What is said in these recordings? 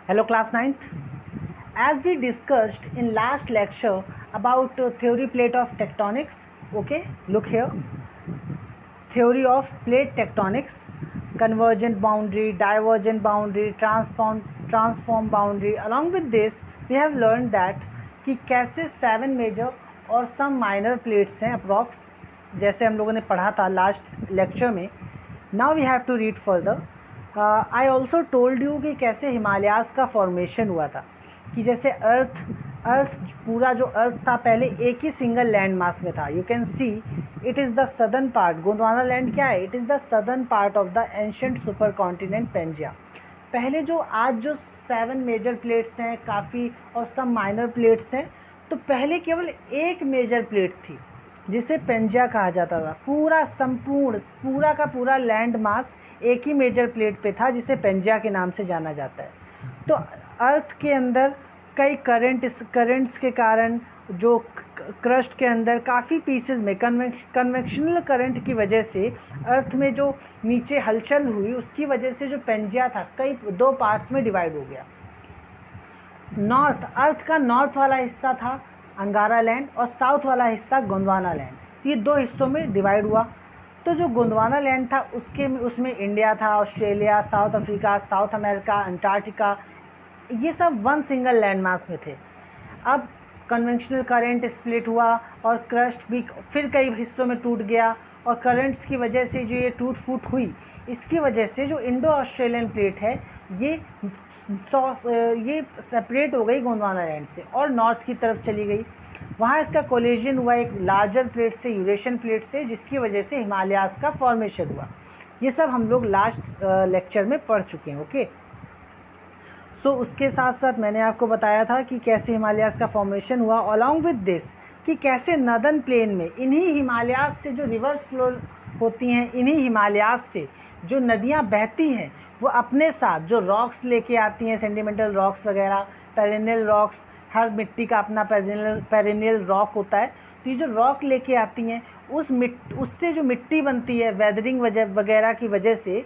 Hello class 9th. As we discussed in last lecture about theory plate of tectonics, okay, look here. Theory of plate tectonics, convergent boundary, divergent boundary, transform boundary. Along with this we have learned that कि कैसे 7 major और some minor plates हैं approx, जैसे हम लोगों ने पढ़ा था लास्ट लेक्चर में. Now we have to read further. I also told you कि कैसे हिमालयाज़ का फॉर्मेशन हुआ था, कि जैसे अर्थ पूरा जो अर्थ था पहले एक ही सिंगल लैंड मास में था. You can see it is the southern part. Gondwana land क्या है? It is the southern part of the ancient super continent Pangaea. पहले जो आज जो 7 मेजर प्लेट्स हैं काफ़ी और सब माइनर प्लेट्स हैं, तो पहले केवल एक मेजर प्लेट थी जिसे पेंजिया कहा जाता था. पूरा का पूरा लैंड मास एक ही मेजर प्लेट पे था जिसे पेंजिया के नाम से जाना जाता है. तो अर्थ के अंदर कई करंट्स के कारण जो क्रस्ट के अंदर काफ़ी पीसेस में कन्वेक्शनल करंट की वजह से अर्थ में जो नीचे हलचल हुई, उसकी वजह से जो पेंजिया था कई 2 पार्ट्स में डिवाइड हो गया. अर्थ का नॉर्थ वाला हिस्सा था अंगारा लैंड और साउथ वाला हिस्सा गोंडवाना लैंड. ये 2 हिस्सों में डिवाइड हुआ. तो जो गोंडवाना लैंड था उसमें इंडिया था, Australia, south Africa, south America, Antarctica, ये सब वन सिंगल लैंड मास में थे. अब कन्वेंशनल करंट स्प्लिट हुआ और क्रस्ट भी फिर कई हिस्सों में टूट गया, और करंट्स की वजह से जो ये टूट फूट हुई, इसकी वजह से जो इंडो ऑस्ट्रेलियन प्लेट है ये सेपरेट हो गई गोंडवाना लैंड से और नॉर्थ की तरफ चली गई. वहाँ इसका कोलिजन हुआ एक लार्जर प्लेट से, यूरेशियन प्लेट से, जिसकी वजह से हिमालयाज़ का फॉर्मेशन हुआ. ये सब हम लोग लास्ट लेक्चर में पढ़ चुके हैं. ओके, सो उसके साथ साथ मैंने आपको बताया था कि कैसे हिमालयाज़ का फॉर्मेशन हुआ. अलॉन्ग विद दिस कि कैसे नदर्न प्लेन में इन्हीं हिमालयाज़ से जो रिवर्स फ्लो होती हैं, इन्हीं हिमालयाज़ से जो नदियाँ बहती हैं, वो अपने साथ जो रॉक्स लेके आती हैं, सेंडिमेंटल रॉक्स वगैरह, पेरेनियल रॉक्स, हर मिट्टी का अपना पेरेनियल रॉक होता है. तो ये जो रॉक लेके आती हैं उससे जो मिट्टी बनती है वेदरिंग वगैरह की वजह से,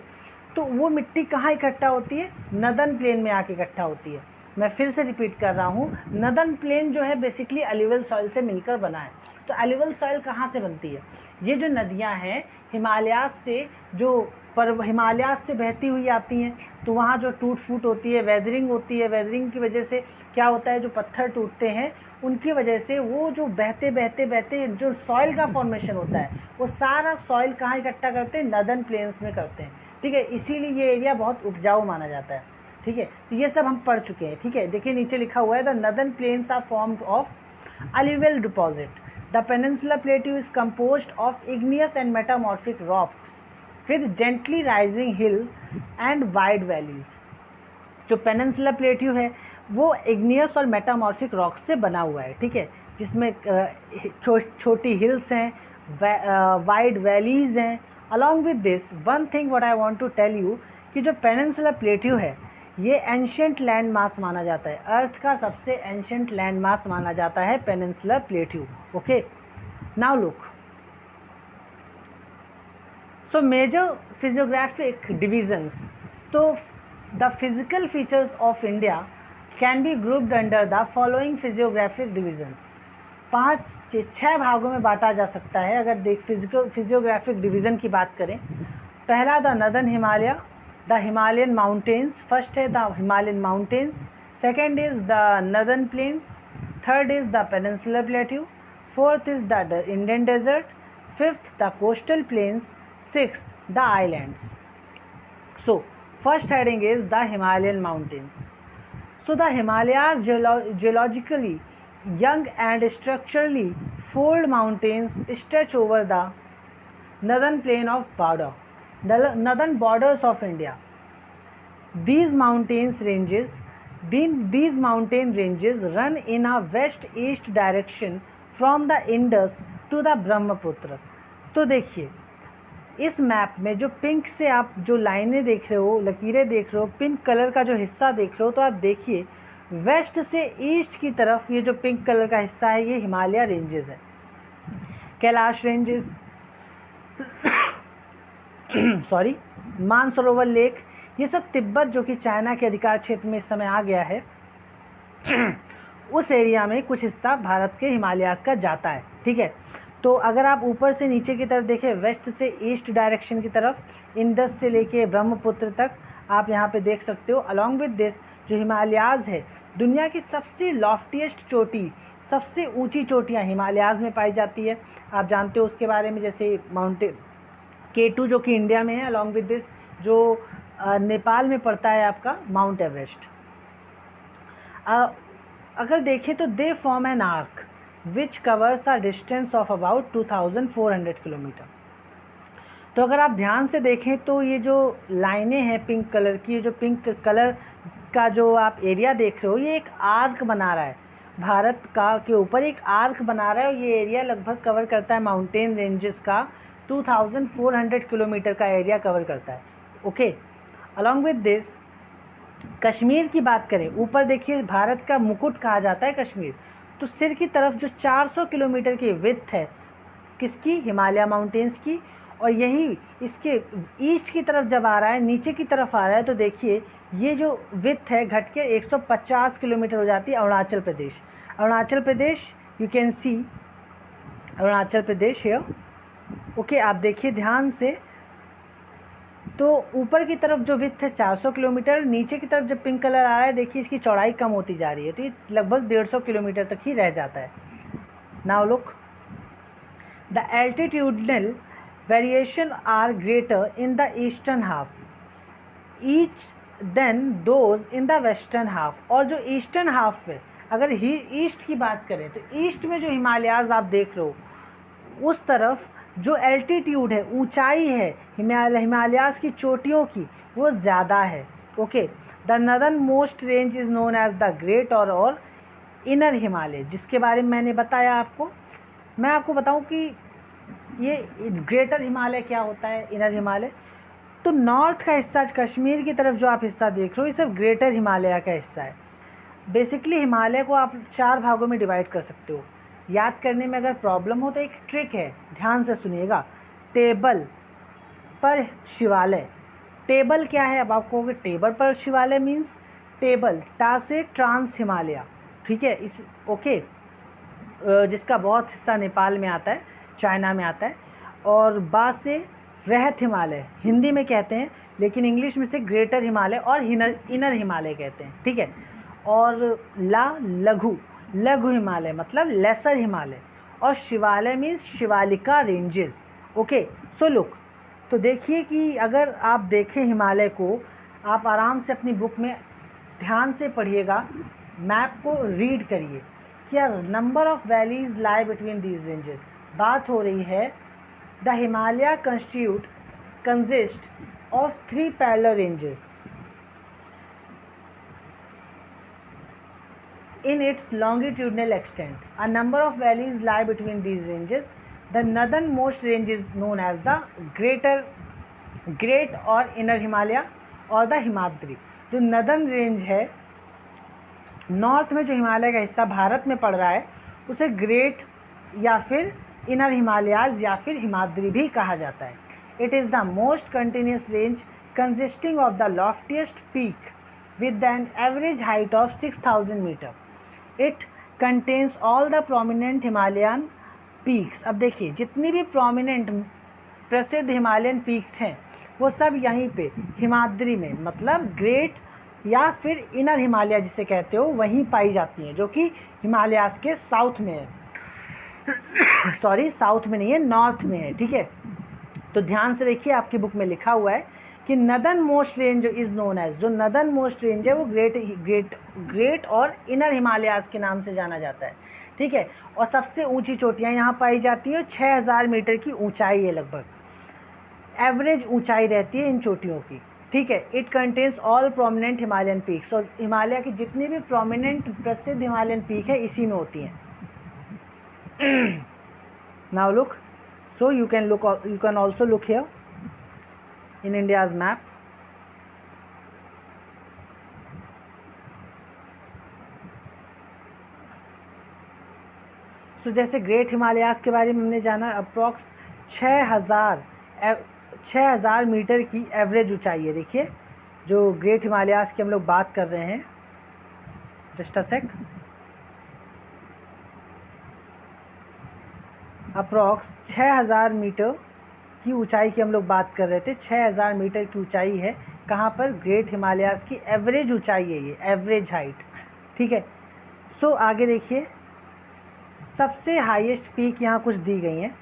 तो वो मिट्टी कहाँ इकट्ठा होती है? नदर्न प्लेन में आके इकट्ठा होती है. मैं फिर से रिपीट कर रहा हूँ, नदर्न प्लेन जो है बेसिकली एल्यूवियल सॉइल से मिलकर बना है. तो एल्यूवियल सॉइल कहाँ से बनती है? ये जो नदियाँ हैं हिमालयाज़ से बहती हुई आती हैं, तो वहाँ जो टूट फूट होती है, वेदरिंग होती है, वेदरिंग की वजह से क्या होता है, जो पत्थर टूटते हैं उनकी वजह से वो जो बहते जो सॉइल का फॉर्मेशन होता है, वो सारा सॉइल कहाँ इकट्ठा करते हैं? नदर्न प्लेन्स में करते हैं. ठीक है, इसीलिए ये एरिया बहुत उपजाऊ माना जाता है. ठीक है, तो ये सब हम पढ़ चुके हैं. ठीक है, देखिए नीचे लिखा हुआ है, the northern plains are formed of alluvial deposit. The peninsular plateau is composed of igneous and metamorphic rocks with gently rising hill and wide valleys. जो पेनिनसुलर प्लेट्यू है वो इग्नियस और मेटामॉर्फिक रॉक से बना हुआ है. ठीक है, जिसमें छोटी हिल्स हैं, वाइड वैलीज़ हैं. Along with this one thing what I want to tell you कि जो पेनिनसुलर प्लेट्यू है ये एंशियंट लैंड मास माना जाता है. अर्थ का सबसे एंशियंट लैंड मास माना जाता है peninsular plateau. Okay, now look. So major physiographic divisions. तो the physical features of India can be grouped under the following physiographic divisions. 6 भागों में बांटा जा सकता है अगर फिजियोग्राफिक डिवीज़न की बात करें. पहला the northern Himalaya, the Himalayan mountains. First है the Himalayan mountains, second is the northern plains, third is the peninsular plateau, fourth is the Indian desert, fifth the coastal plains, sixth the islands. So first heading is the Himalayan mountains. So the Himalayas geologically young and structurally fold mountains stretch over the northern plain of border, the northern borders of India. These mountain ranges run in a west-east direction from the Indus to the Brahmaputra. तो देखिए इस map में जो pink से आप जो लाइनें देख रहे हो, लकीरें देख रहे हो, पिंक कलर का जो हिस्सा देख रहे हो, तो आप देखिए वेस्ट से ईस्ट की तरफ ये जो पिंक कलर का हिस्सा है ये हिमालय रेंजेस है. कैलाश रेंजेस मानसरोवर लेक, ये सब तिब्बत जो कि चाइना के अधिकार क्षेत्र में इस समय आ गया है उस एरिया में कुछ हिस्सा भारत के हिमालयाज़ का जाता है, ठीक है। तो अगर आप ऊपर से नीचे की तरफ देखें, वेस्ट से ईस्ट डायरेक्शन की तरफ, इंडस से लेके ब्रह्मपुत्र तक आप यहाँ पे देख सकते हो। अलॉन्ग विद दिस जो हिमालयाज़ है, दुनिया की सबसे लॉफ्टीएस्ट चोटी, सबसे ऊंची चोटियाँ हिमालयाज़ में पाई जाती है। आप जानते हो उसके बारे में, जैसे माउंटेन K2 जो कि इंडिया में है, अलॉन्ग विद दिस जो नेपाल में पड़ता है आपका माउंट एवरेस्ट। अगर देखें तो they form an arc which covers a distance of about 2400 kilometre. तो अगर आप ध्यान से देखें तो ये जो लाइनें हैं पिंक कलर की, ये जो पिंक कलर का जो आप एरिया देख रहे हो, ये एक आर्क बना रहा है, भारत का के ऊपर एक आर्क बना रहा है। और ये एरिया लगभग कवर करता है माउंटेन रेंजेस का 2400 किलोमीटर का एरिया कवर करता है, okay. Along with this Kashmir की बात करें, ऊपर देखिए भारत का मुकुट कहा जाता है कश्मीर। तो सिर की तरफ जो 400 किलोमीटर की विड्थ है किसकी, हिमालय माउंटेन्स की। और यही इसके ईस्ट की तरफ जब आ रहा है, नीचे की तरफ आ रहा है, तो देखिए ये जो विड्थ है घट के 150 किलोमीटर हो जाती है अरुणाचल प्रदेश। अरुणाचल प्रदेश, यू कैन सी अरुणाचल प्रदेश है, ओके। आप देखिए ध्यान से, तो ऊपर की तरफ जो विड्थ है 400 किलोमीटर, नीचे की तरफ जब पिंक कलर आ रहा है देखिए इसकी चौड़ाई कम होती जा रही है, तो ये लगभग 150 किलोमीटर तक ही रह जाता है। Now look, the altitudinal variation are greater in the eastern half each than those in the western half. और जो ईस्टर्न हाफ में, अगर ईस्ट की बात करें तो ईस्ट में जो हिमालयाज़ आप देख रहे हो उस तरफ जो एल्टीट्यूड है, ऊंचाई है हिमालयाज़ की चोटियों की, वो ज़्यादा है, okay. The northern most range is known as the great or inner Himalaya, जिसके बारे में मैंने बताया आपको। मैं आपको बताऊं कि ये ग्रेटर हिमालय क्या होता है, इनर हिमालय। तो नॉर्थ का हिस्सा, कश्मीर की तरफ जो आप हिस्सा देख रहे हो, ये सब ग्रेटर हिमालय का हिस्सा है। बेसिकली हिमालय को आप 4 भागों में डिवाइड कर सकते हो। याद करने में अगर प्रॉब्लम हो तो एक ट्रिक है, ध्यान से सुनिएगा। टेबल पर शिवालय, टेबल क्या है, अब आप कहोगे टेबल पर शिवालय मीन्स टेबल, टा से ट्रांस हिमालय, ठीक है, इस ओके, जिसका बहुत हिस्सा नेपाल में आता है, चाइना में आता है। और बा से वृहत हिमालय हिंदी में कहते हैं, लेकिन इंग्लिश में से ग्रेटर हिमालय और इनर हिमालय कहते हैं, ठीक है। और ला लघु, लघु हिमालय मतलब लेसर हिमालय। और शिवालय means Shivalika ranges, okay. So look, तो देखिए कि अगर आप देखें हिमालय को, आप आराम से अपनी बुक में ध्यान से पढ़िएगा, मैप को रीड करिए कि number of valleys lie between these ranges. बात हो रही है the Himalaya consist of 3 parallel ranges in its longitudinal extent. A number of valleys lie between these ranges. The northernmost range is known as the Great or Inner Himalaya और the Himadri. जो northern range है, north में जो हिमालय का हिस्सा भारत में पड़ रहा है, उसे ग्रेट या फिर इनर हिमालयाज या फिर हिमाद्री भी कहा जाता है। It is the most continuous range consisting of the loftiest peak with an average height of 6000 meter. It contains all the prominent Himalayan peaks. अब देखिए जितनी भी prominent प्रसिद्ध हिमालयन पीक्स हैं वो सब यहीं पे हिमाद्री में, मतलब ग्रेट या फिर इनर हिमालय जिसे कहते हो, वहीं पाई जाती हैं, जो कि हिमालयास के साउथ में है सॉरी साउथ में नहीं है, नॉर्थ में है, ठीक है। तो ध्यान से देखिए, आपकी बुक में लिखा हुआ है कि northern most range is known as, जो नदर्न मोस्ट रेंज है वो ग्रेट और इनर हिमालयाज के नाम से जाना जाता है, ठीक है। और सबसे ऊंची चोटियाँ यहाँ पाई जाती है, 6000 मीटर की ऊंचाई है, लगभग एवरेज ऊंचाई रहती है इन चोटियों की, ठीक है। It contains all prominent Himalayan peaks, और हिमालय की जितनी भी प्रोमिनेंट प्रसिद्ध हिमालयन पीक है इसी में होती हैं। Now look, so you can also look here in India's map. सो जैसे ग्रेट हिमालयाज़ के बारे में हमने जाना, अप्रॉक्स 6000 मीटर की एवरेज ऊंचाई है। देखिए जो ग्रेट हिमालयाज़ की हम लोग बात कर रहे हैं, just a sec, approx 6000 metre की ऊंचाई की हम लोग बात कर रहे थे। 6000 मीटर की ऊंचाई है, कहाँ पर? ग्रेट हिमालयाज़ की एवरेज ऊंचाई है ये, एवरेज हाइट, ठीक है। सो आगे देखिए, सबसे हाईएस्ट पीक यहाँ कुछ दी गई हैं।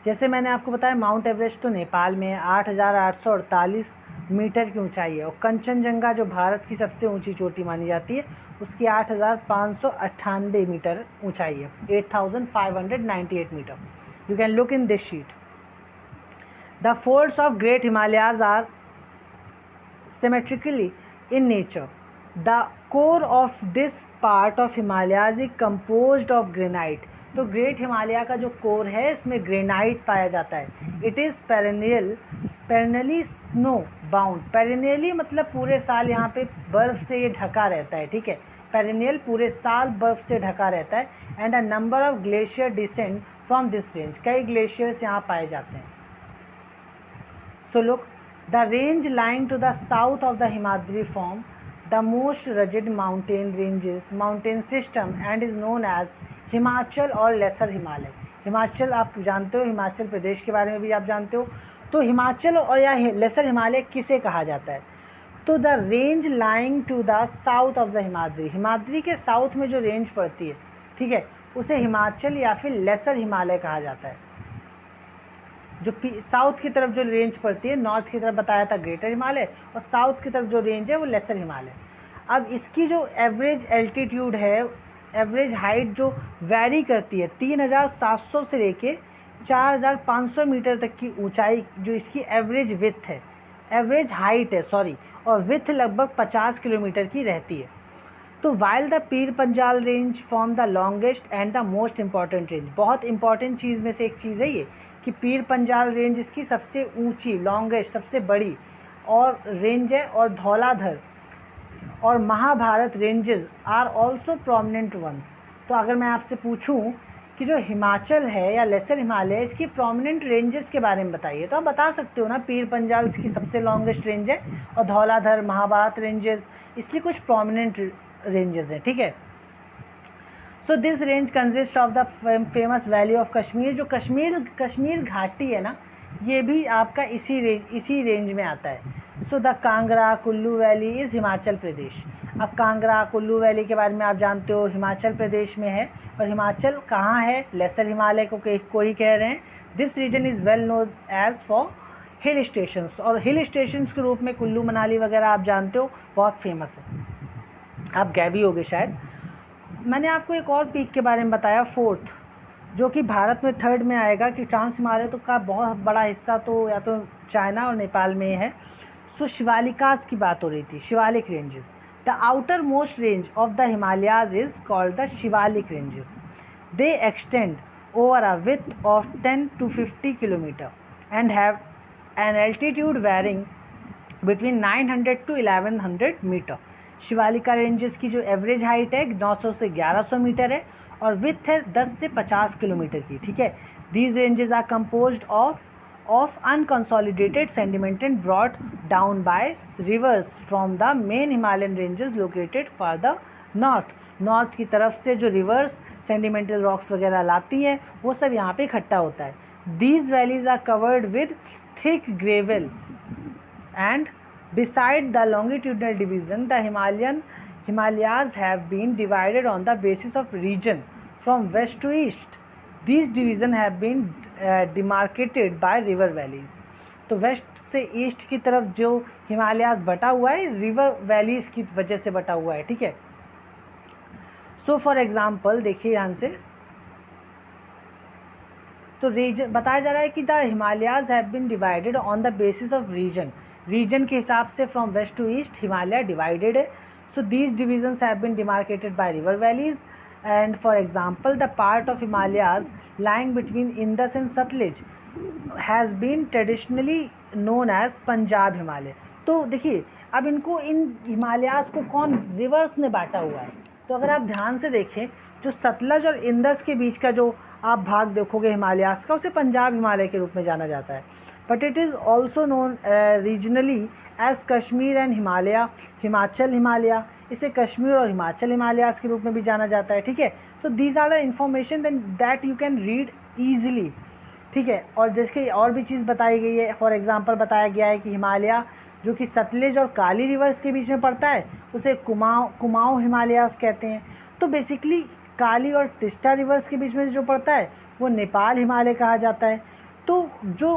जैसे मैंने आपको बताया माउंट एवरेस्ट तो नेपाल में है, 8848 मीटर की ऊंचाई है, और कंचनजंगा जो भारत की सबसे ऊंची चोटी मानी जाती है उसकी 8598 मीटर ऊंचाई है, 8598 metre. You can look in this sheet. The folds of great Himalayas are symmetrically in nature. The core of this part of Himalayas is composed of granite. तो ग्रेट हिमालय का जो कोर है इसमें ग्रेनाइट पाया जाता है। It is perennially snow bound. Perennially मतलब पूरे साल यहाँ पे बर्फ़ से ये ढका रहता है, ठीक है। पेरेनियल पूरे साल बर्फ़ से ढका रहता है। And a number of glacier descend from this range. कई ग्लेशियर्स यहाँ पाए जाते हैं। So look, the range lying to the south of the Himadri form the most rugged mountain system and is known as Himachal और laser Himalaya. Himachal आप जानते हो, हिमाचल प्रदेश के बारे में भी आप जानते हो। तो हिमाचल और या लेसर हिमालय किसे कहा जाता है? तो the range lying to the south of the Himadri, Himadri के साउथ में जो रेंज पड़ती है, ठीक है, उसे हिमाचल या फिर लेसर हिमालय कहा जाता है। जो साउथ की तरफ जो रेंज पड़ती है, नॉर्थ की तरफ बताया था ग्रेटर हिमालय, और साउथ की तरफ जो रेंज है वो लेसर हिमालय। अब इसकी जो एवरेज एल्टीट्यूड है, एवरेज हाइट जो वैरी करती है 3700 से लेके 4500 मीटर तक की ऊंचाई, जो इसकी एवरेज विड्थ है, एवरेज हाइट है सॉरी, और विड्थ लगभग 50 किलोमीटर की रहती है। तो while the Pir Panjal range form the longest and the most important range, बहुत इंपॉर्टेंट चीज़ में से एक चीज़ है ये कि पीर पंजाल रेंज इसकी सबसे ऊंची, लॉन्गेस्ट, सबसे बड़ी और रेंज है, और धौलाधर और Mahabharat ranges are also prominent ones. तो अगर मैं आपसे पूछूं कि जो हिमाचल है या लेसर हिमालय, इसकी प्रोमिनेंट रेंजेस के बारे में बताइए, तो आप बता सकते हो ना, पीर पंजाल इसकी सबसे लॉन्गेस्ट रेंज है और धौलाधर, महाभारत रेंजेस इसकी कुछ प्रोमिनेंट रेंजेस हैं, ठीक है। So this range consist of the famous valley of Kashmir. जो कश्मीर घाटी है ना, ये भी आपका इसी रेंज में आता है। So the Kangra Kullu valley is Himachal Pradesh. अब कांगड़ा कुल्लू वैली के बारे में आप जानते हो, हिमाचल प्रदेश में है, और हिमाचल कहाँ है? लेसर हिमालय को ही कह रहे हैं। This region is well known as for hill stations, और हिल स्टेशंस के रूप में कुल्लू मनाली वगैरह आप जानते हो, बहुत फेमस है। आप गए भी होगे शायद। मैंने आपको एक और पीक के बारे में बताया, फोर्थ, जो कि भारत में थर्ड में आएगा, कि ट्रांस हिमालय तो का बहुत बड़ा हिस्सा तो या तो चाइना और नेपाल में है। सो शिवालिकास की बात हो रही थी, Shivalik ranges. The outer most range of the Himalayas is called the Shivalik ranges. They extend over a width of 10 to 50 kilometre and have an altitude varying between 900 to 1100 metre. Shivalika ranges की जो एवरेज हाइट है 900 से 1100 मीटर है, और width है 10 से 50 kilometre की, ठीक है। These ranges are composed of unconsolidated sediment and brought down by rivers from the main Himalayan ranges located for north की तरफ से जो रिवर्स सेडिमेंटल रॉक्स वगैरह लाती हैं, वो सब यहाँ पे इकट्ठा होता है। These valleys are covered with thick gravel and beside the longitudinal division, the Himalayas have been divided on the basis of region from west to east. These divisions have been demarcated by river valleys. तो waste से east की तरफ जो हिमालयाज बटा हुआ है, river valleys की वजह से बटा हुआ है, ठीक है। सो फॉर एग्जाम्पल देखिए ध्यान से, तो रीजन बताया जा रहा है कि the Himalayas have been divided on the basis of region के हिसाब से from west to east Himalaya divided है। So these divisions have been demarcated by river valleys and for example the part of Himalayas lying between Indus and Sutlej has been traditionally known as Punjab Himalaya. तो देखिए, अब इन हिमालयाज को कौन reverse ने बांटा हुआ है? तो अगर आप ध्यान से देखें, जो सतलज और इंडस के बीच का जो आप भाग देखोगे हिमालयाज का, उसे पंजाब हिमालय के रूप में जाना जाता है। But it is also known regionally as Kashmir and Himalaya, Himachal Himalaya, इसे कश्मीर और हिमाचल हिमालयाज़ के रूप में भी जाना जाता है, ठीक है। So these are the information that you can read easily, ठीक है। और देखिए और भी चीज़ बताई गई है, फॉर एग्जांपल बताया गया है कि हिमालय जो कि सतलेज और काली रिवर्स के बीच में पड़ता है उसे कुमाऊं हिमालयाज़ कहते हैं। तो बेसिकली काली और तिस्ता रिवर्स के बीच में जो पड़ता है वो नेपाल हिमालय कहा जाता है। तो जो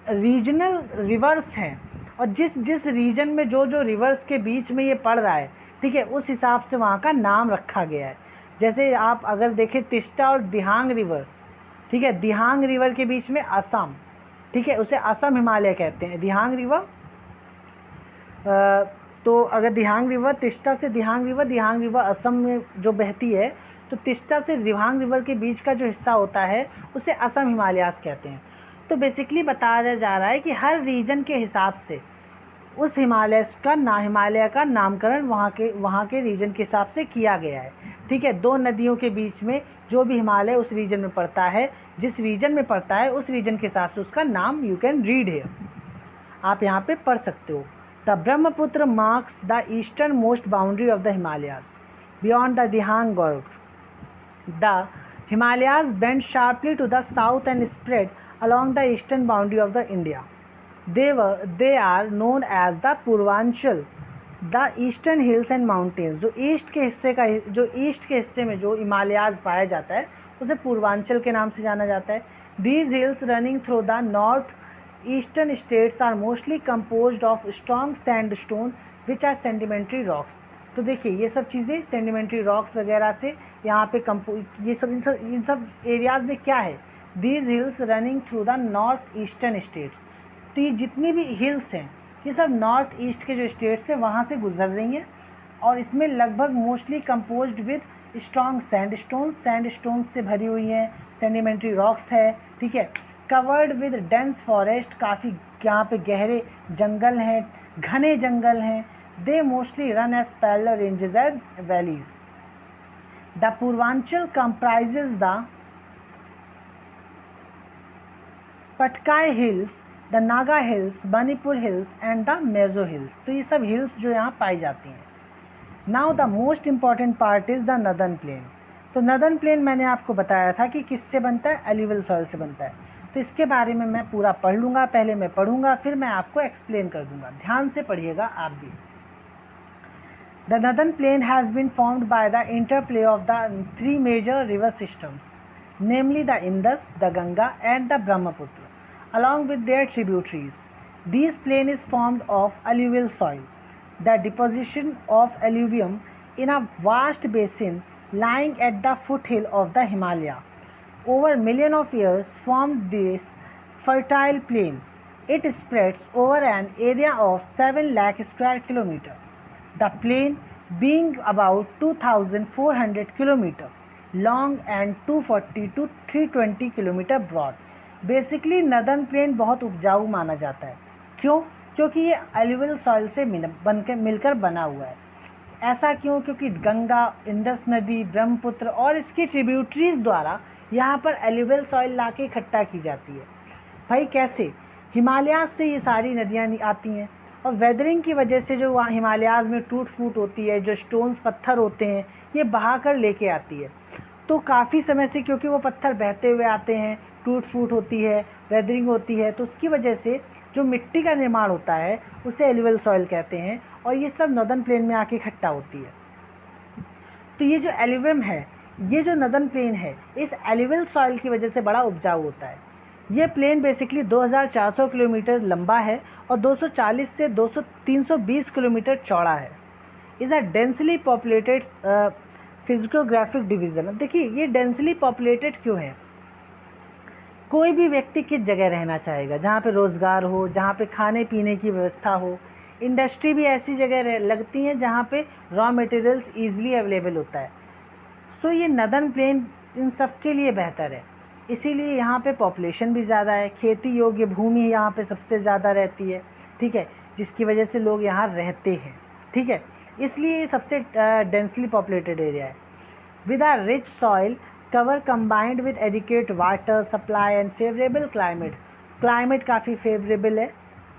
रीजनल रिवर्स हैं और जिस जिस रीजन में जो जो रिवर्स के बीच में ये पड़ रहा है, ठीक है, उस हिसाब से वहाँ का नाम रखा गया है। जैसे आप अगर देखें तिस्ता और दिहांग रिवर, ठीक है, दिहांग रिवर के बीच में असम, ठीक है, उसे असम हिमालय कहते हैं। दिहांग रिवर तो अगर दिहांग रिवर तिस्ता से दिहांग रिवर असम में जो बहती है, तो तिस्ता से दिहांग रिवर के बीच का जो हिस्सा होता है उसे असम हिमालयाज़ कहते हैं। तो बेसिकली बताया जा रहा है कि हर रीजन के हिसाब से उस हिमालय का नामकरण वहाँ के रीजन के हिसाब से किया गया है, ठीक है। दो नदियों के बीच में जो भी हिमालय उस रीजन में पड़ता है, जिस रीजन में पड़ता है उस रीजन के हिसाब से उसका नाम यू कैन रीड है, आप यहाँ पे पढ़ सकते हो। The Brahmaputra marks the easternmost boundary of the Himalayas beyond the Dihang gorge. The Himalayas bend sharply to the south and spread along the eastern boundary of the India. They are known as the Purvanchal, the eastern hills and mountains। जो east के हिस्से में जो हिमालयाज पाया जाता है उसे पूर्वांचल के नाम से जाना जाता है। These hills running through the north eastern states are mostly composed of strong sandstone which are sedimentary rocks। तो देखिए ये सब चीज़ें सेडिमेंट्री रॉक्स वगैरह से यहाँ पे इन सब एरियाज़ में क्या है, these hills running through the north eastern states. तो ये जितनी भी हिल्स हैं ये सब नॉर्थ ईस्ट के जो स्टेट्स हैं वहाँ से गुजर रही हैं, और इसमें लगभग mostly composed with strong sandstones से भरी हुई हैं, सेडिमेंट्री रॉक्स है, ठीक है। कवर्ड विद डेंस फॉरेस्ट, काफ़ी यहाँ पे गहरे जंगल हैं, घने जंगल हैं। They mostly run as parallel ranges and valleys. The Purvanchal comprises the Patkai hills, the Naga hills, Manipur hills and the Mizo hills. तो ये सब हिल्स जो यहाँ पाई जाती हैं। Now the most important part is the northern plain. तो नदर्न प्लेन मैंने आपको बताया था कि किससे बनता है, एल्यूवियल सॉइल से बनता है। तो इसके बारे में मैं पूरा पढ़ लूँगा, पहले मैं पढ़ूँगा फिर मैं आपको एक्सप्लेन कर दूँगा, ध्यान से पढ़िएगा आप भी। The northern plain has been formed by the interplay of the three major river systems, namely the Indus, the Ganga and the Brahmaputra, along with their tributaries. This plain is formed of alluvial soil, the deposition of alluvium in a vast basin lying at the foothill of the Himalaya. Over millions of years formed this fertile plain. It spreads over an area of 7 lakh square kilometer. The plain being about 2,400 kilometer long and 240 to 320 kilometer broad. Basically northern plane बहुत उपजाऊ माना जाता है। क्यों? क्योंकि ये alluvial soil से मिलकर बना हुआ है। ऐसा क्यों? क्योंकि गंगा, इंडस नदी, ब्रह्मपुत्र और इसकी ट्रिब्यूटरीज द्वारा यहाँ पर एल्यूवियल सॉइल ला के इकट्ठा की जाती है। भाई कैसे? हिमालयाज से ये सारी नदियाँ आती हैं और वेदरिंग की वजह से जो वहाँ हिमालयाज में टूट फूट होती है, जो स्टोन्स पत्थर होते हैं, ये बहा कर लेके आती है। तो काफ़ी समय से क्योंकि वो पत्थर बहते हुए आते हैं, टूट फूट होती है, वेदरिंग होती है, तो उसकी वजह से जो मिट्टी का निर्माण होता है उसे एल्यूवियल सॉइल कहते हैं, और ये सब नदर्न प्लेन में आके इकट्ठा होती है। तो ये जो एल्यूवियम है, ये जो नदर्न प्लेन है, इस एल्यूवियल सॉइल की वजह से बड़ा उपजाऊ होता है। ये प्लेन बेसिकली 2400 किलोमीटर लंबा है और 240 से 320 किलोमीटर चौड़ा है। Is a densely populated physiographic division. अब देखिए ये डेंसली पॉपुलेटेड क्यों है? कोई भी व्यक्ति किस जगह रहना चाहेगा? जहाँ पे रोज़गार हो, जहाँ पे खाने पीने की व्यवस्था हो। इंडस्ट्री भी ऐसी जगह लगती हैं जहाँ पे रॉ मटेरियल्स ईज़िली अवेलेबल होता है। सो ये नदर्न प्लेन इन सब के लिए बेहतर है, इसीलिए यहाँ पे पॉपुलेशन भी ज़्यादा है, खेती योग्य भूमि यहाँ पे सबसे ज़्यादा रहती है, ठीक है, जिसकी वजह से लोग यहाँ रहते हैं, ठीक है, इसलिए ये सबसे डेंसली पॉपुलेटेड एरिया है। With a rich soil cover combined with adequate water supply and favorable climate। Climate काफ़ी फेवरेबल है,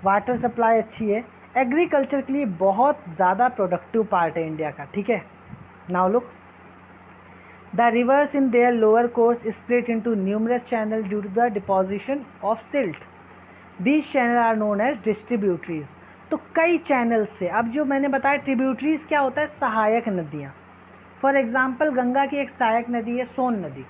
वाटर सप्लाई अच्छी है, एग्रीकल्चर के लिए बहुत ज़्यादा प्रोडक्टिव पार्ट है इंडिया का, ठीक है। Now look, the rivers in their lower course split into numerous channel due to the deposition of silt. These channel are known as distributaries. तो कई चैनल्स से, अब जो मैंने बताया ट्रिब्यूटरीज क्या होता है, सहायक नदियाँ। फॉर एग्जांपल गंगा की एक सहायक नदी है सोन नदी,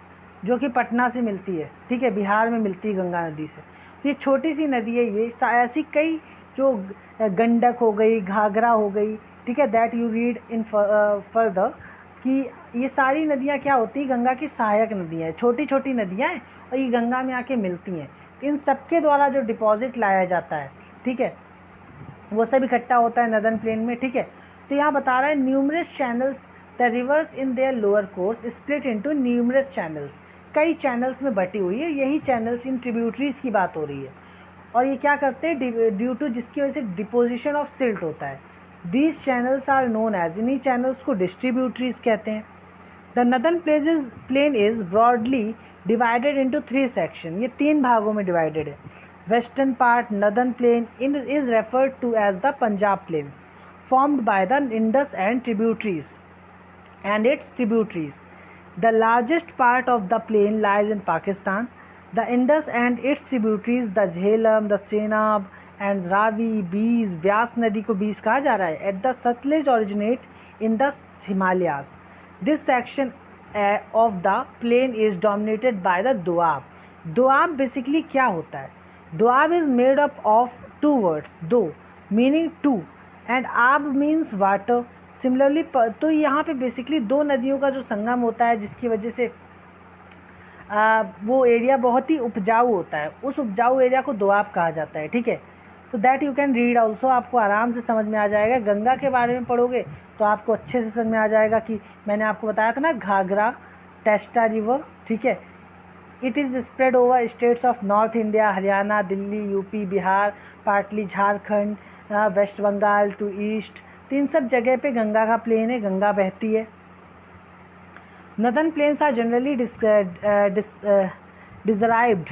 जो कि पटना से मिलती है, ठीक है, बिहार में मिलती है गंगा नदी से। ये छोटी सी नदी है, ये ऐसी कई जो गंडक हो गई, घाघरा हो गई, ठीक है, that you read in further कि ये सारी नदियाँ क्या होती हैं, गंगा की सहायक नदियाँ हैं, छोटी छोटी नदियाँ हैं और ये गंगा में आके मिलती हैं। इन सब के द्वारा जो डिपॉजिट लाया जाता है, ठीक है, वो सब इकट्ठा होता है नदन प्लेन में, ठीक है। तो यहाँ बता रहा है numerous channels, the rivers in their lower course split into numerous channels, कई चैनल्स में बटी हुई है, यही चैनल्स इन ट्रिब्यूटरीज की बात हो रही है। और ये क्या करते हैं, ड्यू टू जिसकी वजह से डिपोजिशन ऑफ सिल्ट होता है। These channels are known as, इन्हीं चैनल्स को डिस्ट्रीब्यूटरीज कहते हैं। The northern plain is broadly divided into 3 section, ये 3 भागों में डिवाइडेड है। Western part northern plain is referred to as the Punjab plains, formed by the Indus and its tributaries. The largest part of the plain lies in Pakistan. The Indus and its tributaries, the Jhelum, the Chenab and Ravi, Beas, Vyas नदी को बीस कहा जा रहा है, at the Satluj originate in the Himalayas. This section of the plain is dominated by the Doab. Doab basically क्या होता है? Doab is made up of 2 words, do meaning two and आब मीन्स वाटर। सिमिलरली तो यहाँ पे basically 2 नदियों का जो संगम होता है, जिसकी वजह से वो एरिया बहुत ही उपजाऊ होता है, उस उपजाऊ एरिया को दोआब कहा जाता है, ठीक है। तो that you can read also, आपको आराम से समझ में आ जाएगा। गंगा के बारे में पढ़ोगे तो आपको अच्छे से समझ में आ जाएगा कि मैंने आपको बताया था ना, घाघरा टेस्टा रिवर, ठीक है। It is spread over states of north India, Haryana, Delhi, UP, Bihar, partly Jharkhand, west Bengal to east. तो इन सब जगह पे गंगा का प्लेन है, गंगा बहती है। Northern plains are generally described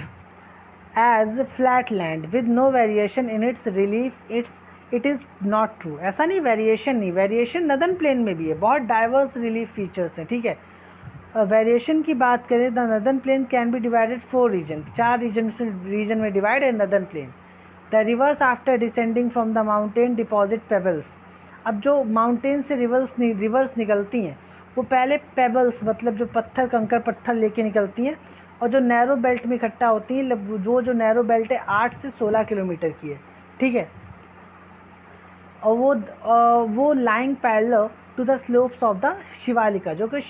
as flat land with no variation in its relief. It is not true, ऐसा नहीं, वेरिएशन नदन प्लेन में भी है, बहुत डाइवर्स रिलीफ फीचर्स हैं, ठीक है। वेरिएशन की बात करें, the northern plain can be divided 4 region, 4 region में डिवाइड है northern plain. The rivers after descending from the mountain deposit pebbles. अब जो माउंटेन से रिवर्स निकलती हैं, वो पहले पेबल्स मतलब जो पत्थर, कंकड़ पत्थर लेके निकलती हैं, और जो नैरो बेल्ट में इकट्ठा होती हैं, जो नैरो बेल्ट है 8 से 16 किलोमीटर की है, ठीक है। और वो lying parallel to the slopes of the Shivalika, जो कि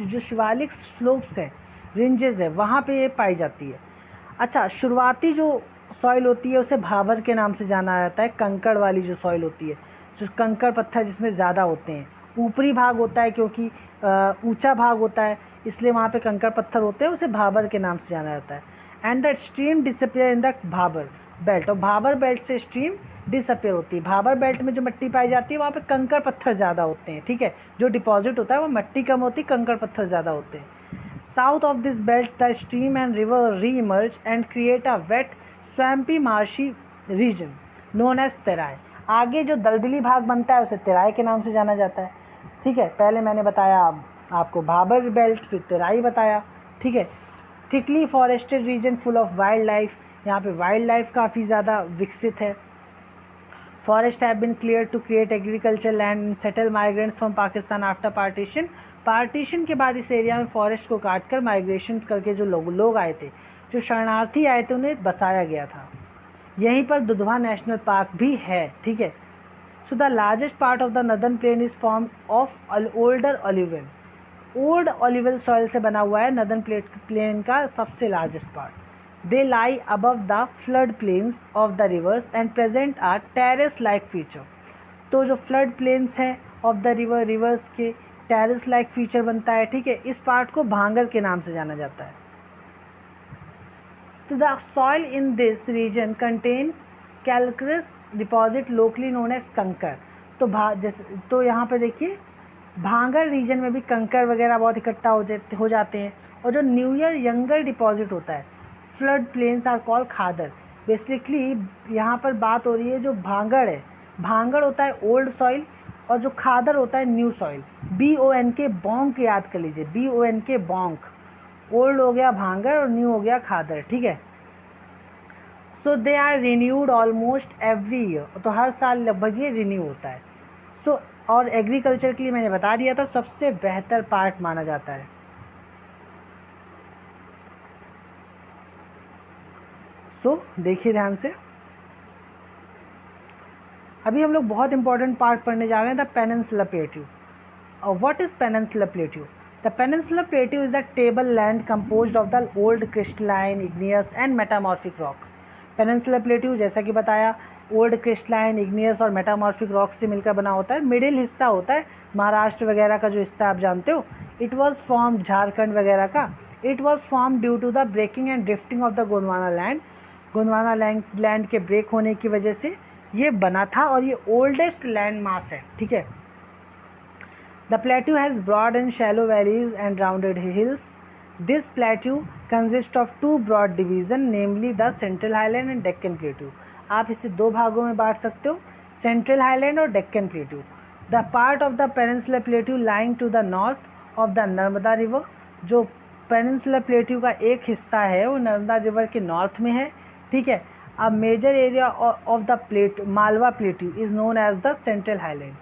जो शिवालिक स्लोप्स हैं, रेंजेस है, वहाँ पे ये पाई जाती है। अच्छा, शुरुआती जो सॉइल होती है उसे भाबर के नाम से जाना जाता है, कंकड़ वाली जो सॉइल होती है, जो कंकड़ पत्थर जिसमें ज़्यादा होते हैं। ऊपरी भाग होता है क्योंकि ऊंचा भाग होता है, इसलिए वहाँ पे कंकड़ पत्थर होते हैं, उसे भाबर के नाम से जाना जाता है। And the stream disappear in the Bhabar belt, और भाबर बेल्ट से स्ट्रीम डिसअपियर होती है। भाबर बेल्ट में जो मिट्टी पाई जाती है वहाँ पे कंकड़ पत्थर ज़्यादा होते हैं, ठीक है। जो डिपॉजिट होता है वो मिट्टी कम होती, कंकड़ पत्थर ज़्यादा होते हैं। South of this belt the stream and river re emerge and create a wet swampy marshy region known as Terai. आगे जो दलदली भाग बनता है उसे तेराई के नाम से जाना जाता है, ठीक है। पहले मैंने बताया आपको भाबर बेल्ट, फिर तेराई बताया, ठीक है। Thickly forested region full of wild life, यहाँ पे वाइल्ड लाइफ काफ़ी ज़्यादा विकसित है। Forest have been clear to create agriculture land and settle migrants from Pakistan after partition के बाद इस एरिया में फॉरेस्ट को काट कर माइग्रेशन करके जो लोग आए थे, जो शरणार्थी आए थे, उन्हें बसाया गया था। यहीं पर दुधवा नेशनल पार्क भी है, ठीक है। So the largest part of the northern plain is form of older alluvial, old alluvial soil से बना हुआ है नदन प्लेन का सबसे largest part. They lie above the flood plains of the rivers and present are terrace like feature. तो जो flood plains हैं of the rivers के टेरेस लाइक फीचर बनता है, ठीक है। इस पार्ट को भांगर के नाम से जाना जाता है। तो the soil in this region contain calcareous deposit locally known as kankar. तो यहाँ पे देखिए भांगर रीजन में भी कंकर वगैरह बहुत इकट्ठा हो जाते हैं। और जो न्यूयर यंगर डिपॉजिट होता है flood plains are called khadar. Basically यहाँ पर बात हो रही है जो भांगड़ है, भांगड़ होता है ओल्ड सॉइल और जो खादर होता है न्यू सॉइल। BONK बॉन्क याद कर लीजिए, BONK बॉन्क। ओल्ड हो गया भांगड़ और न्यू हो गया खादर, ठीक है। So they are renewed almost every year, तो हर साल लगभग ये रिन्यू होता है। सो और एग्रीकल्चर के लिए मैंने बता दिया था सबसे बेहतर पार्ट माना जाता है। सो देखिए ध्यान से, अभी हम लोग बहुत इंपॉर्टेंट पार्ट पढ़ने जा रहे हैं, the peninsula plateau. What is peninsula plateau? The peninsula plateau is the table land composed of the old crystalline, igneous and metamorphic rock. Peninsula plateau जैसा कि बताया ओल्ड क्रिस्टलाइन, इग्नियस और मेटामॉर्फिक रॉक से मिलकर बना होता है। मिडिल हिस्सा होता है महाराष्ट्र वगैरह का जो हिस्सा आप जानते हो। इट वॉज फॉर्म झारखंड वगैरह का। It was form due to the breaking and drifting of the Gondwana land. Gondwana land के ब्रेक होने की वजह से ये बना था और ये ओल्डेस्ट लैंड मास है, ठीक है। The plateau has broad and shallow valleys and rounded hills. This plateau consist of 2 broad division, namely the central highland and Deccan plateau. आप इसे 2 भागों में बांट सकते हो, सेंट्रल हाईलैंड और Deccan plateau. The part of the peninsula plateau lying to the north of the Narmada river, जो peninsula plateau का एक हिस्सा है वो नर्मदा रिवर के नॉर्थ में है, ठीक है। A major area of the Malwa plateau is known as the central highland.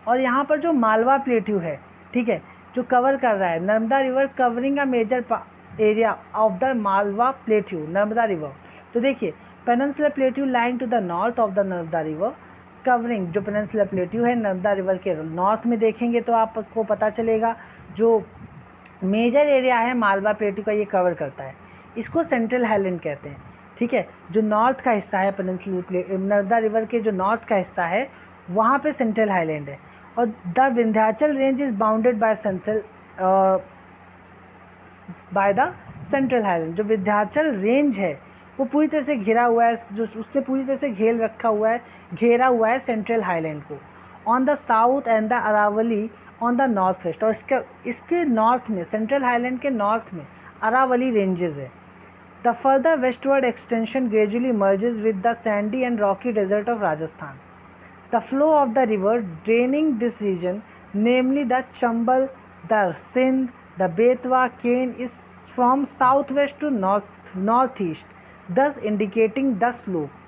और यहाँ पर जो मालवा प्लेट्यू है, ठीक है, जो कवर कर रहा है Narmada river, covering a major area of the Malwa plateau, Narmada river. तो देखिए peninsula plateau lying to the north of the Narmada river, covering जो पेनिनसुला प्लेट्यू है नर्मदा रिवर के नॉर्थ में देखेंगे तो आपको पता चलेगा जो मेजर एरिया है मालवा प्लेट्यू का ये कवर करता है। इसको सेंट्रल हाईलैंड कहते हैं, ठीक है। जो नॉर्थ का हिस्सा है पेनिनसुला नर्मदा रिवर के जो नॉर्थ का हिस्सा है वहाँ पे सेंट्रल हाईलैंड है। और the Vindhyachal range is bounded by the central highland. जो विंध्याचल रेंज है वो पूरी तरह से घिरा हुआ है, जो उसने पूरी तरह से घेरा हुआ है सेंट्रल हाईलैंड को। On the south and the Aravalli on the north west, और इसके नॉर्थ में, सेंट्रल हाईलैंड के नॉर्थ में अरावली रेंजेस है। The further westward extension gradually merges with the sandy and rocky desert of Rajasthan. The flow of the river draining this region, namely the Chambal, the Sindh, the Betwa, Ken, is from southwest to northeast, thus indicating the slope.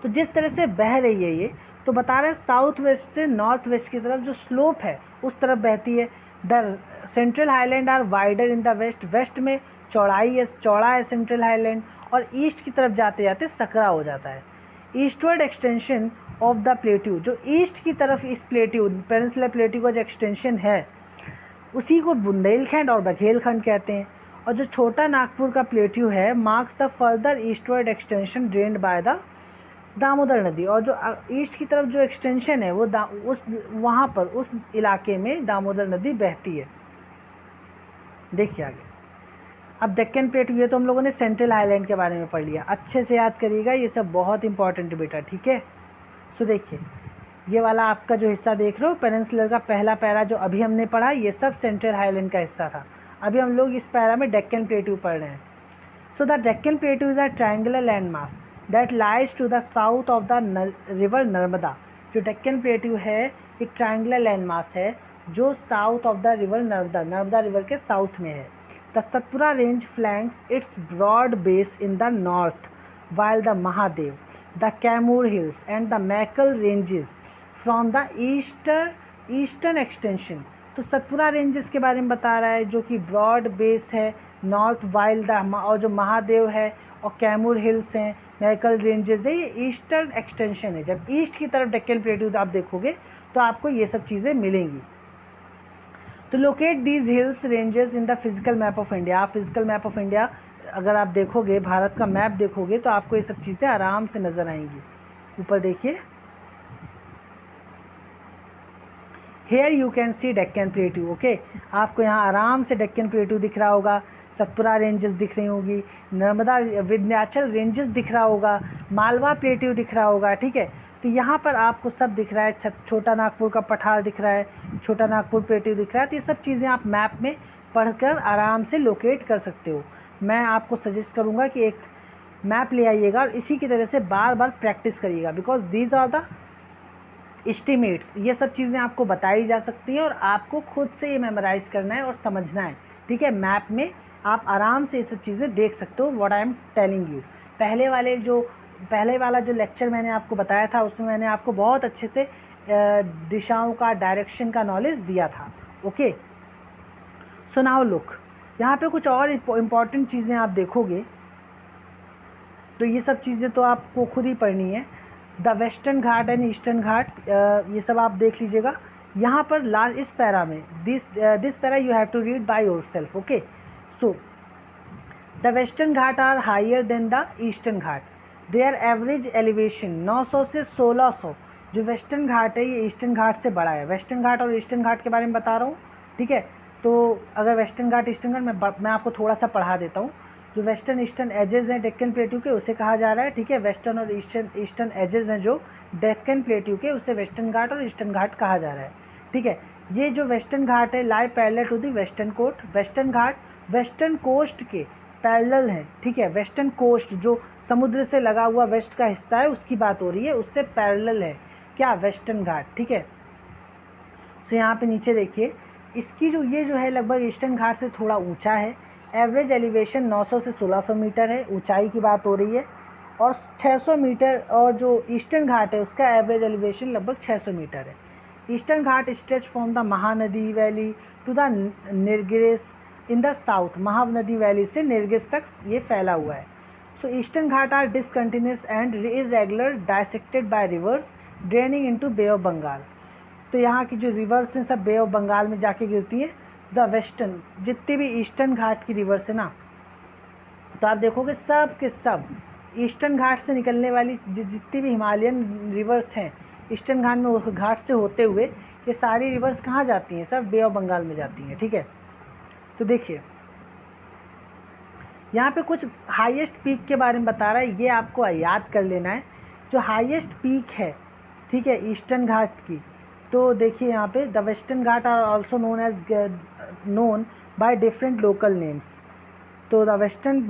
तो जिस तरह से बह रही है ये, तो बता रहे हैं साउथ वेस्ट से नॉर्थ वेस्ट की तरफ जो स्लोप है उस तरफ बहती है। The central highland are wider in the west, west में चौड़ा है सेंट्रल हाईलैंड, और ईस्ट की तरफ जाते जाते सकरा हो जाता है। Eastward extension of the plateau, जो ईस्ट की तरफ इस प्लेट्यू पेनिनसुला प्लेट्यू का जो एक्सटेंशन है उसी को बुंदेलखंड और बघेलखंड कहते हैं। और जो छोटा नागपुर का प्लेट्यू है marks the further eastward extension drained by the Damodar नदी। और जो ईस्ट की तरफ जो एक्सटेंशन है वो वहाँ पर उस इलाके में दामोदर नदी बहती है। देखिए आगे, अब डेक्कन प्लेट्यू, ये तो हम लोगों ने सेंट्रल हाईलैंड के बारे में पढ़ लिया, अच्छे से याद करिएगा, ये सब बहुत इंपॉर्टेंट बेटा, ठीक है। सो देखिए ये वाला आपका जो हिस्सा देख रहे हो पेनिनसुलर का पहला पैरा जो अभी हमने पढ़ा, ये सब सेंट्रल हाईलैंड का हिस्सा था। अभी हम लोग इस पैरा में डेक्कन प्लेट्यू पढ़ रहे हैं। So the Deccan plateau is a triangular land mass that lies to the south of the river Narmada. जो डेक्कन प्लेट्यू है एक ट्रायंगुलर लैंड मास है जो south of the river Narmada river के साउथ में है। The Satpura range flanks its broad base in the north, while the Mahadev, the Kamur Hills and the Maekal ranges from the eastern extension। तो Satpura ranges के बारे में बता रहा है जो कि ब्रॉड बेस है नॉर्थ, वाइल द, और जो महादेव है और कैमूर हिल्स हैं, मैकल रेंजेस है, ये ईस्टर्न एक्सटेंशन है। जब ईस्ट की तरफ डेक्कन प्लेट्यू आप देखोगे तो आपको ये सब चीज़ें मिलेंगी। तो locate these hills ranges in the physical map of India. आप फिजिकल मैप ऑफ इंडिया अगर आप देखोगे, भारत का मैप देखोगे तो आपको ये सब चीज़ें आराम से नज़र आएंगी। ऊपर देखिए, here you can see Deccan plateau, okay. आपको यहाँ आराम से डेक्कन प्लेट्यू दिख रहा होगा, सतपुरा रेंजेस दिख रही होगी, नर्मदा विंध्याचल रेंजेस दिख रहा होगा, मालवा प्लेट्यू दिख रहा होगा, ठीक है। तो यहाँ पर आपको सब दिख रहा है, छोटा नागपुर का पठार दिख रहा है, छोटा नागपुर प्लेट्यू दिख रहा है। तो ये सब चीज़ें आप मैप में पढ़कर आराम से लोकेट कर सकते हो। मैं आपको सजेस्ट करूँगा कि एक मैप ले आइएगा और इसी की तरह से बार बार प्रैक्टिस करिएगा, because these are the estimates. ये सब चीज़ें आपको बताई जा सकती हैं और आपको खुद से ये मेमोराइज़ करना है और समझना है, ठीक है। मैप में आप आराम से ये सब चीज़ें देख सकते हो, what I am telling you. पहले वाला जो लेक्चर मैंने आपको बताया था उसमें मैंने आपको बहुत अच्छे से दिशाओं का, डायरेक्शन का नॉलेज दिया था। ओके, सो नाउ लुक, यहाँ पे कुछ और इम्पॉर्टेंट चीज़ें आप देखोगे तो ये सब चीज़ें तो आपको खुद ही पढ़नी है। The western Ghat and eastern Ghat, ये सब आप देख लीजिएगा। यहाँ पर इस पैरा में this para you have to read by your self. Okay, so the western Ghat are higher than the eastern Ghat. Their average elevation 900 से 1600। जो वेस्टर्न घाट है ये ईस्टर्न घाट से बड़ा है। वेस्टर्न घाट और ईस्टर्न घाट के बारे में बता रहा हूँ, ठीक है। तो अगर वेस्टर्न घाट ईस्टर्न घाट मैं आपको थोड़ा सा पढ़ा देता हूँ। जो वेस्टर्न ईस्टर्न एजेस हैं डेक्कन प्लेट्यू के, उसे कहा जा रहा है, ठीक है। वेस्टर्न और ईस्टर्न एजेस हैं जो डेक्कन प्लेट्यू के, उसे वेस्टर्न घाट और ईस्टर्न घाट कहा जा रहा है, ठीक है। ये जो वेस्टर्न घाट है lie parallel to the western coast. Western Ghat western coast के पैरेलल है, ठीक है। वेस्टर्न कोस्ट जो समुद्र से लगा हुआ वेस्ट का हिस्सा है उसकी बात हो रही है, उससे पैरेलल है क्या, वेस्टर्न घाट, ठीक है। सो यहाँ पे नीचे देखिए, इसकी ये जो है लगभग ईस्टर्न घाट से थोड़ा ऊंचा है। एवरेज एलिवेशन 900 से 1600 मीटर है, ऊंचाई की बात हो रही है। और 600 मीटर, और जो ईस्टर्न घाट है उसका एवरेज एलिवेशन लगभग 600 मीटर है। Eastern Ghat stretch from the Mahanadi valley to the Nilgiris in the south. Mahanadi valley से निर्गिस तक ये फैला हुआ है। So eastern Ghat are discontinuous and irregular, dissected by rivers draining into bay of Bengal. तो यहाँ की जो रिवर्स हैं सब बे ऑफ बंगाल में जाके गिरती हैं। द वेस्टर्न, जितनी भी ईस्टर्न घाट की रिवर्स है ना, तो आप देखोगे सब के सब ईस्टर्न घाट से निकलने वाली जितनी भी हिमालयन रिवर्स हैं ईस्टर्न घाट से होते हुए ये सारी रिवर्स कहाँ जाती हैं, सब बे ऑफ बंगाल में जाती हैं, ठीक है। तो देखिए यहाँ पे कुछ हाईएस्ट पीक के बारे में बता रहा है, ये आपको याद कर लेना है। जो हाईएस्ट पीक है, ठीक है, ईस्टर्न घाट की, तो देखिए यहाँ पे the western Ghat are also known by different local names. तो the western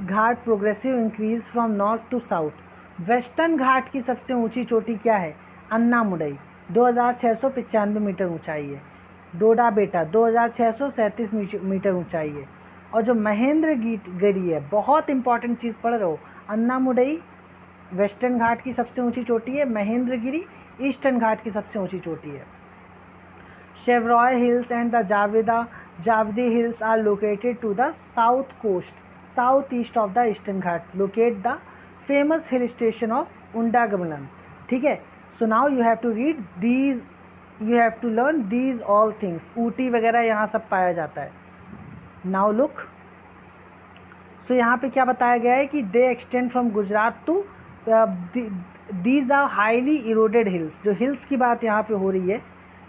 Ghat progressive increase from north to south. Western Ghat की सबसे ऊंची चोटी क्या है, अन्नामुडई, 2695 मीटर ऊंचाई है। डोडा बेटा 2637 मीटर ऊंचाई है। और जो महेंद्रगिरी है, बहुत इंपॉर्टेंट चीज़ पढ़ रहे हो, अन्नामुडई वेस्टर्न घाट की सबसे ऊंची चोटी है, महेंद्रगिरी ईस्टर्न घाट की सबसे ऊंची चोटी है। Shevaroy hills and the Javadi hills are located to the south coast, south east of the eastern Ghat. Locate the famous hill station of Udhagamandalam, ठीक है। So now you have to read these, you have to learn these all things. Ooty वगैरह यहाँ सब पाया जाता है। Now look, सो यहाँ पे क्या बताया गया है कि they extend from Gujarat to, these are highly eroded hills. जो हिल्स की बात यहाँ पे हो रही है,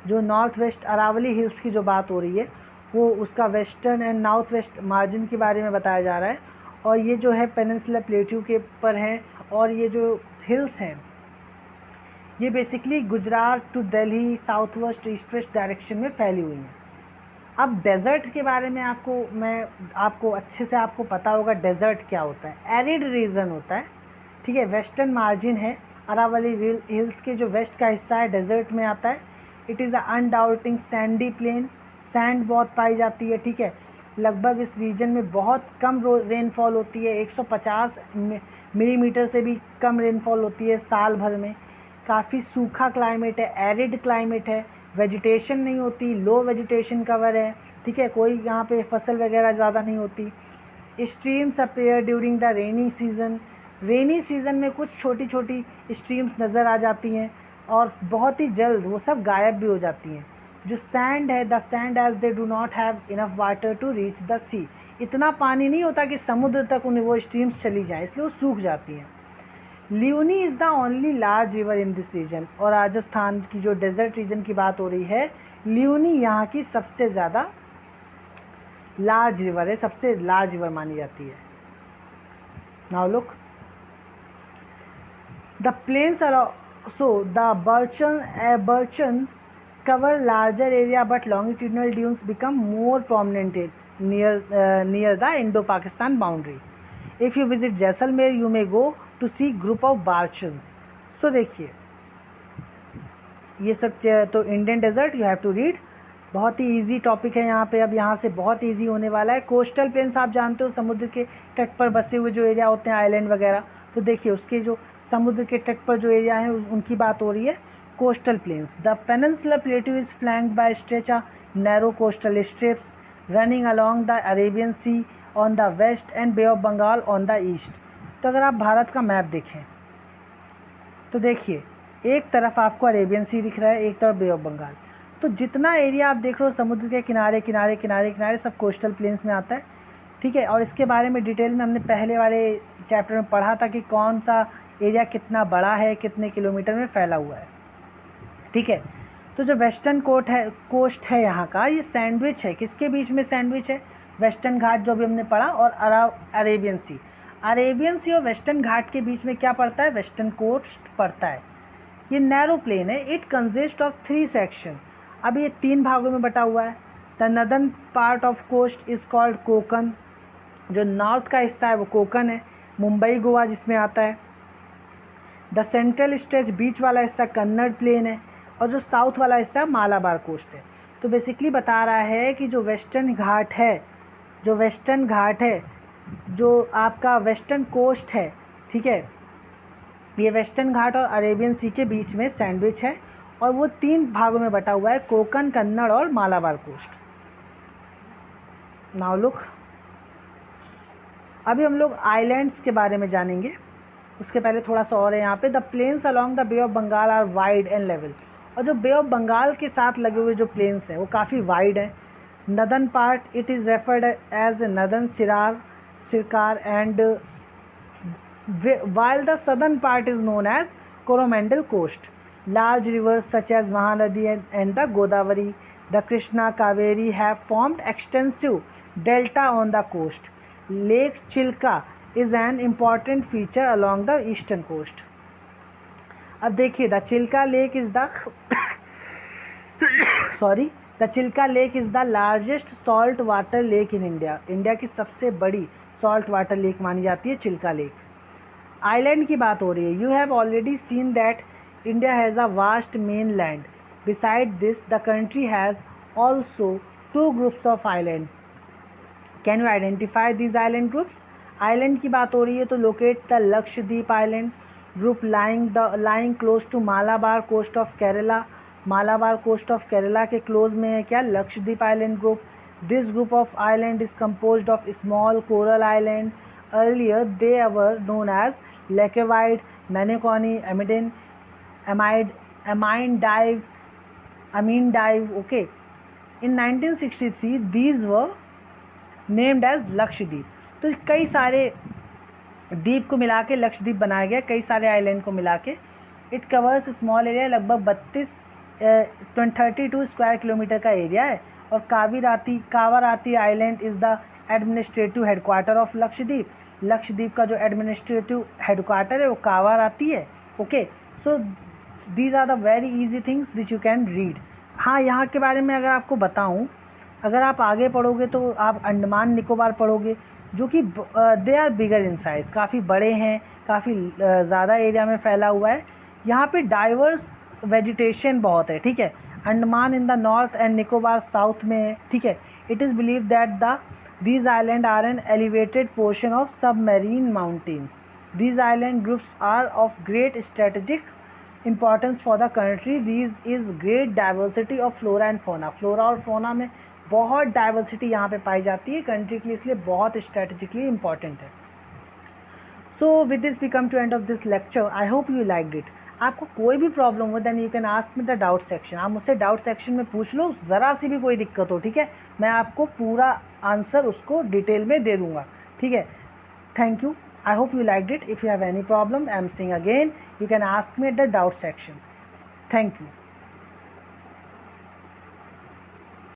जो नॉर्थ वेस्ट अरावली हिल्स की जो बात हो रही है, वो उसका western and north west margin के बारे में बताया जा रहा है। और ये जो है पेनिनसुला प्लेट्यू के ऊपर हैं। और ये जो हिल्स हैं ये basically Gujarat to Delhi, south west, east west direction में फैली हुई हैं। अब डेज़र्ट के बारे में आपको अच्छे से आपको पता होगा डेज़र्ट क्या होता है। एरिड रीजन होता है, ठीक है। वेस्टर्न मार्जिन है, अरावली हिल्स के जो वेस्ट का हिस्सा है डेज़र्ट में आता है। It is a undulating sandy plain, sand बहुत पाई जाती है, ठीक है। लगभग इस रीजन में बहुत कम रेनफॉल होती है, 150 मिलीमीटर से भी कम रेनफॉल होती है साल भर में। काफ़ी सूखा क्लाइमेट है, एरिड क्लाइमेट है, वेजिटेशन नहीं होती, लो वेजिटेशन कवर है, ठीक है। कोई यहाँ पे फसल वगैरह ज़्यादा नहीं होती। Streams appear during the rainy season. Rainy season में कुछ छोटी छोटी स्ट्रीम्स नज़र आ जाती हैं और बहुत ही जल्द वो सब गायब भी हो जाती हैं। जो सैंड है, the sand as they do not have enough water to reach the sea. इतना पानी नहीं होता कि समुद्र तक उन्हें वो स्ट्रीम्स चली जाएँ, इसलिए वो सूख जाती हैं। Luni is the only large river in this region. और राजस्थान की जो डेजर्ट रीजन की बात हो रही है, ल्यूनी यहाँ की सबसे ज़्यादा लार्ज रिवर है, सबसे लार्ज रिवर मानी जाती है। Now look, the plains are so the barchans cover larger area but longitudinal dunes become more prominent near the Indo-Pakistan boundary. If you visit Jaisalmer, you may go to see group of barchans. So देखिए ये सब तो Indian desert you have to read. बहुत ही easy topic है यहाँ पे. अब यहाँ से बहुत इजी होने वाला है. कोस्टल प्लेन्स आप जानते हो, समुद्र के तट पर बसे हुए जो एरिया होते हैं, आइलैंड वगैरह. तो देखिए उसके जो समुद्र के तट पर जो एरिया हैं उनकी बात हो रही है. Coastal plains. The peninsular plateau is flanked by stretch of narrow coastal strips running along the Arabian sea on the west and bay of Bengal on the east. तो अगर आप भारत का मैप देखें तो देखिए एक तरफ आपको अरेबियन सी दिख रहा है, एक तरफ बे ऑफ बंगाल. तो जितना एरिया आप देख रहे हो समुद्र के किनारे किनारे किनारे किनारे सब कोस्टल प्लेन्स में आता है. ठीक है. और इसके बारे में डिटेल में हमने पहले वाले चैप्टर में पढ़ा था कि कौन सा एरिया कितना बड़ा है, कितने किलोमीटर में फैला हुआ है. ठीक है. तो जो वेस्टर्न कोस्ट है यहाँ का, ये सैंडविच है. किसके बीच में सैंडविच है? वेस्टर्न घाट जो भी हमने पढ़ा और अरेबियन सी. अरेबियन सी और वेस्टर्न घाट के बीच में क्या पड़ता है? वेस्टर्न कोस्ट पड़ता है. ये नैरो प्लेन है. It consist of 3 section. अब ये 3 भागों में बटा हुआ है. The northern part of coast is called Konkan. जो नॉर्थ का हिस्सा है वो कोकन है. मुंबई गोवा जिसमें आता है. द सेंट्रल स्ट्रेच बीच वाला हिस्सा कन्नड़ प्लेन है. और जो साउथ वाला हिस्सा मालाबार कोस्ट है. तो बेसिकली बता रहा है कि जो वेस्टर्न घाट है, जो आपका वेस्टर्न कोस्ट है, ठीक है, ये वेस्टर्न घाट और अरेबियन सी के बीच में सैंडविच है. और वो 3 भागों में बटा हुआ है, कोकन, कन्नड़ और मालाबार कोस्ट. नाउ लुक, अभी हम लोग आइलैंड्स के बारे में जानेंगे. उसके पहले थोड़ा सा और है यहाँ पे. The plains along the bay of Bengal are wide and level. और जो बे ऑफ बंगाल के साथ लगे हुए जो प्लेन्स हैं वो काफ़ी वाइड हैं. Northern part it is referred as northern Circars and while the southern part is known as Coromandel coast. Large rivers such as Mahanadi and the Godavari, the Krishna, Kaveri have formed extensive delta on the coast. Lake Chilka is an important feature along the eastern coast. अब देखिए the Chilka lake is the the Chilka lake is the largest salt water lake in India. India की सबसे बड़ी salt water lake मानी जाती है Chilka lake. Island की बात हो रही है. You have already seen that India has a vast main land. Beside this the country has also 2 groups of island. Can you identify this island groups? Island की बात हो रही है तो locate the Lakshadweep island group lying close to Malabar coast of Kerala. Malabar coast of Kerala के close में है क्या? Lakshadweep island group. This group of island is composed of small coral island. Earlier they were known as Lakevide, Manicony, Amine Dive. Okay. In 1963 these were named as Lakshadweep. तो कई सारे द्वीप को मिला के लक्षद्वीप बनाया गया, कई सारे आइलैंड को मिला के. इट कवर्स स्मॉल एरिया, लगभग 32 स्क्वायर किलोमीटर का एरिया है. और Kavaratti island is the administrative headquarter of Lakshadweep. Lakshadweep का जो एडमिनिस्ट्रेटिव हेडक्वार्टर है वो कावाराती है. Okay. So these are the very easy things which you can read. हाँ, यहाँ के बारे में अगर आपको बताऊँ, अगर आप आगे पढ़ोगे तो आप अंडमान निकोबार पढ़ोगे जो कि they are bigger in size, काफ़ी बड़े हैं, काफ़ी ज़्यादा एरिया में फैला हुआ है. यहाँ पे डाइवर्स वेजिटेशन बहुत है. ठीक है. अंडमान इन the north and Nicobar south में है. ठीक है. It is believe that these islands are an elevated portion of submarine mountains. These island groups are of great strategic importance for the country. These is great diversity of flora and fauna. Flora और fauna में बहुत diversity यहाँ पे पाई जाती है country के लिए, इसलिए बहुत स्ट्रेटेजिकली इम्पॉर्टेंट है. So with this we come to end of this lecture. I hope you liked it. आपको कोई भी प्रॉब्लम हो then you can ask me the doubt section. आप मुझसे डाउट सेक्शन में पूछ लो, ज़रा सी भी कोई दिक्कत हो. ठीक है. मैं आपको पूरा आंसर उसको डिटेल में दे दूँगा. ठीक है. Thank you. I hope you liked it. If you have any problem, I am saying again, you can ask me at the doubt section. Thank you.